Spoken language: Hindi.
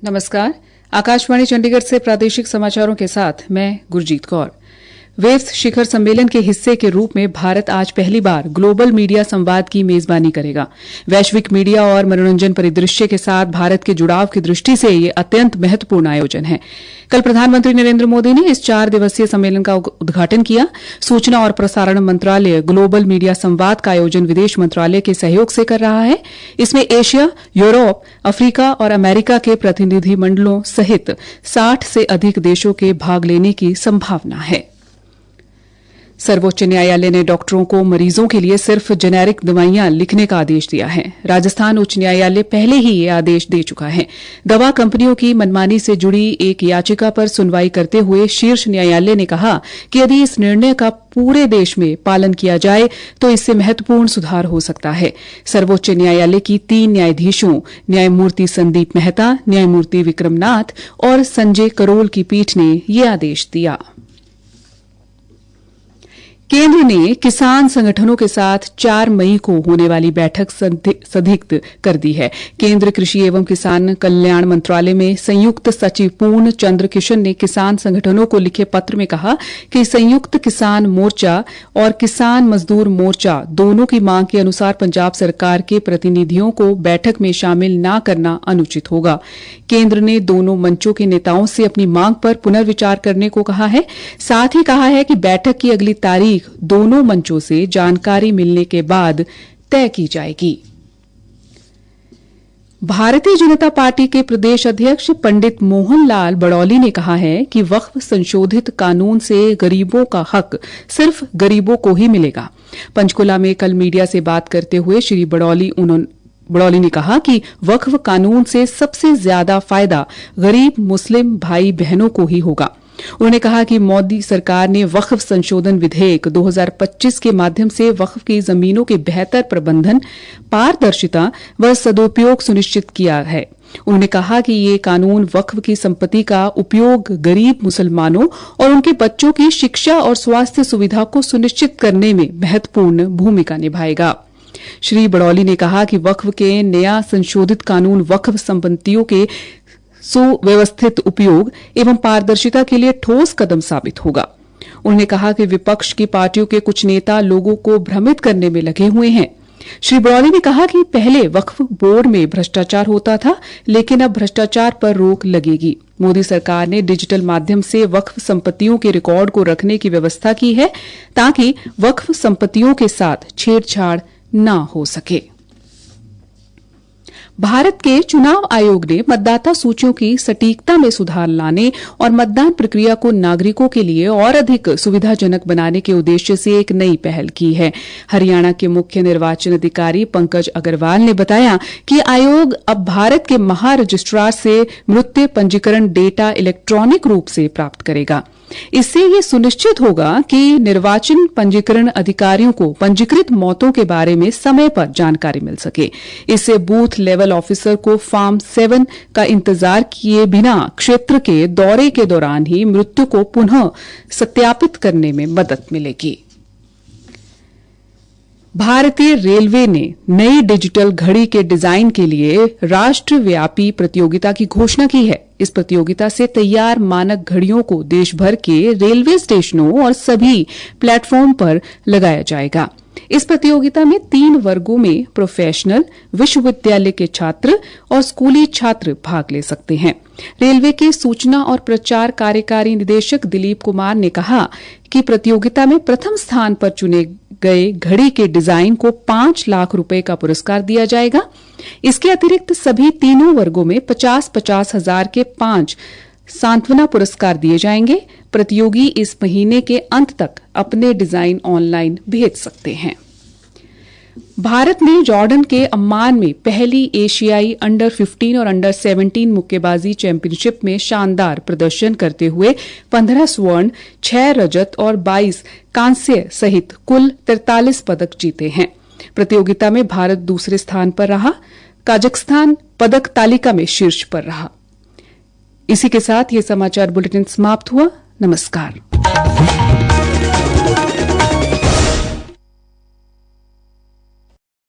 नमस्कार। आकाशवाणी चंडीगढ़ से प्रादेशिक समाचारों के साथ मैं गुरजीत कौर। वेव्स शिखर सम्मेलन के हिस्से के रूप में भारत आज पहली बार ग्लोबल मीडिया संवाद की मेजबानी करेगा। वैश्विक मीडिया और मनोरंजन परिदृश्य के साथ भारत के जुड़ाव की दृष्टि से ये अत्यंत महत्वपूर्ण आयोजन है। कल प्रधानमंत्री नरेंद्र मोदी ने इस 4 दिवसीय सम्मेलन का उद्घाटन किया। सूचना और प्रसारण मंत्रालय ग्लोबल मीडिया संवाद का आयोजन विदेश मंत्रालय के सहयोग से कर रहा है। इसमें एशिया, यूरोप, अफ्रीका और अमेरिका के प्रतिनिधि मंडलों सहित 60 से अधिक देशों के भाग लेने की संभावना है। सर्वोच्च न्यायालय ने डॉक्टरों को मरीजों के लिए सिर्फ जेनेरिक दवाइयां लिखने का आदेश दिया है। राजस्थान उच्च न्यायालय पहले ही ये आदेश दे चुका है। दवा कंपनियों की मनमानी से जुड़ी एक याचिका पर सुनवाई करते हुए शीर्ष न्यायालय ने कहा कि यदि इस निर्णय का पूरे देश में पालन किया जाए तो इससे महत्वपूर्ण सुधार हो सकता है। सर्वोच्च न्यायालय की 3 न्यायाधीशों न्यायमूर्ति संदीप मेहता, न्यायमूर्ति विक्रमनाथ और संजय करोल की पीठ ने ये आदेश दिया। केंद्र ने किसान संगठनों के साथ 4 मई को होने वाली बैठक संदिग्ध कर दी है। केंद्र कृषि एवं किसान कल्याण मंत्रालय में संयुक्त सचिव पूर्ण चंद्र किशन ने किसान संगठनों को लिखे पत्र में कहा कि संयुक्त किसान मोर्चा और किसान मजदूर मोर्चा दोनों की मांग के अनुसार पंजाब सरकार के प्रतिनिधियों को बैठक में शामिल न करना अनुचित होगा। केंद्र ने दोनों मंचों के नेताओं से अपनी मांग पर पुनर्विचार करने को कहा है। साथ ही कहा है कि बैठक की अगली तारीख दोनों मंचों से जानकारी मिलने के बाद तय की जाएगी। भारतीय जनता पार्टी के प्रदेश अध्यक्ष पंडित मोहन लाल बड़ौली ने कहा है कि वक्फ संशोधित कानून से गरीबों का हक सिर्फ गरीबों को ही मिलेगा। पंचकुला में कल मीडिया से बात करते हुए श्री बड़ौली ने कहा कि वक्फ कानून से सबसे ज्यादा फायदा गरीब मुस्लिम भाई बहनों को ही होगा। उन्होंने कहा कि मोदी सरकार ने वक्फ संशोधन विधेयक 2025 के माध्यम से वक्फ की जमीनों के बेहतर प्रबंधन, पारदर्शिता व सदुपयोग सुनिश्चित किया है। उन्होंने कहा कि ये कानून वक्फ की संपत्ति का उपयोग गरीब मुसलमानों और उनके बच्चों की शिक्षा और स्वास्थ्य सुविधा को सुनिश्चित करने में महत्वपूर्ण भूमिका निभाएगा। श्री बड़ौली ने कहा कि वक्फ के नया संशोधित कानून वक्फ संपत्तियों के सुव्यवस्थित उपयोग एवं पारदर्शिता के लिए ठोस कदम साबित होगा। उन्होंने कहा कि विपक्ष की पार्टियों के कुछ नेता लोगों को भ्रमित करने में लगे हुए हैं। श्री बड़ौली ने कहा कि पहले वक्फ बोर्ड में भ्रष्टाचार होता था, लेकिन अब भ्रष्टाचार पर रोक लगेगी। मोदी सरकार ने डिजिटल माध्यम से वक्फ संपत्तियों के रिकॉर्ड को रखने की व्यवस्था की है ताकि वक्फ संपत्तियों के साथ छेड़छाड़ न हो सके। भारत के चुनाव आयोग ने मतदाता सूचियों की सटीकता में सुधार लाने और मतदान प्रक्रिया को नागरिकों के लिए और अधिक सुविधाजनक बनाने के उद्देश्य से एक नई पहल की है। हरियाणा के मुख्य निर्वाचन अधिकारी पंकज अग्रवाल ने बताया कि आयोग अब भारत के महा रजिस्ट्रार से मृत्यु पंजीकरण डेटा इलेक्ट्रॉनिक रूप से प्राप्त करेगा। इससे ये सुनिश्चित होगा कि निर्वाचन पंजीकरण अधिकारियों को पंजीकृत मौतों के बारे में समय पर जानकारी मिल सके। इससे बूथ लेवल ऑफिसर को फॉर्म 7 का इंतजार किए बिना क्षेत्र के दौरे के दौरान ही मृत्यु को पुनः सत्यापित करने में मदद मिलेगी। भारतीय रेलवे ने नई डिजिटल घड़ी के डिजाइन के लिए राष्ट्रव्यापी प्रतियोगिता की घोषणा की है। इस प्रतियोगिता से तैयार मानक घड़ियों को देश भर के रेलवे स्टेशनों और सभी प्लेटफॉर्म पर लगाया जाएगा। इस प्रतियोगिता में 3 वर्गों में प्रोफेशनल, विश्वविद्यालय के छात्र और स्कूली छात्र भाग ले सकते हैं। रेलवे के सूचना और प्रचार कार्यकारी निदेशक दिलीप कुमार ने कहा कि प्रतियोगिता में प्रथम स्थान पर चुने गए घड़ी के डिजाइन को 5 लाख रुपए का पुरस्कार दिया जाएगा। इसके अतिरिक्त सभी तीनों वर्गों में 50-50 हजार के 5 सांत्वना पुरस्कार दिए जाएंगे। प्रतियोगी इस महीने के अंत तक अपने डिजाइन ऑनलाइन भेज सकते हैं। भारत ने जॉर्डन के अम्मान में पहली एशियाई अंडर 15 और अंडर 17 मुक्केबाजी चैंपियनशिप में शानदार प्रदर्शन करते हुए 15 स्वर्ण, 6 रजत और 22 कांस्य सहित कुल 43 पदक जीते हैं। प्रतियोगिता में भारत दूसरे स्थान पर रहा। कजाकिस्तान पदक तालिका में शीर्ष पर रहा। इसी के साथ ये समाचार बुलेटिन समाप्त हुआ। नमस्कार।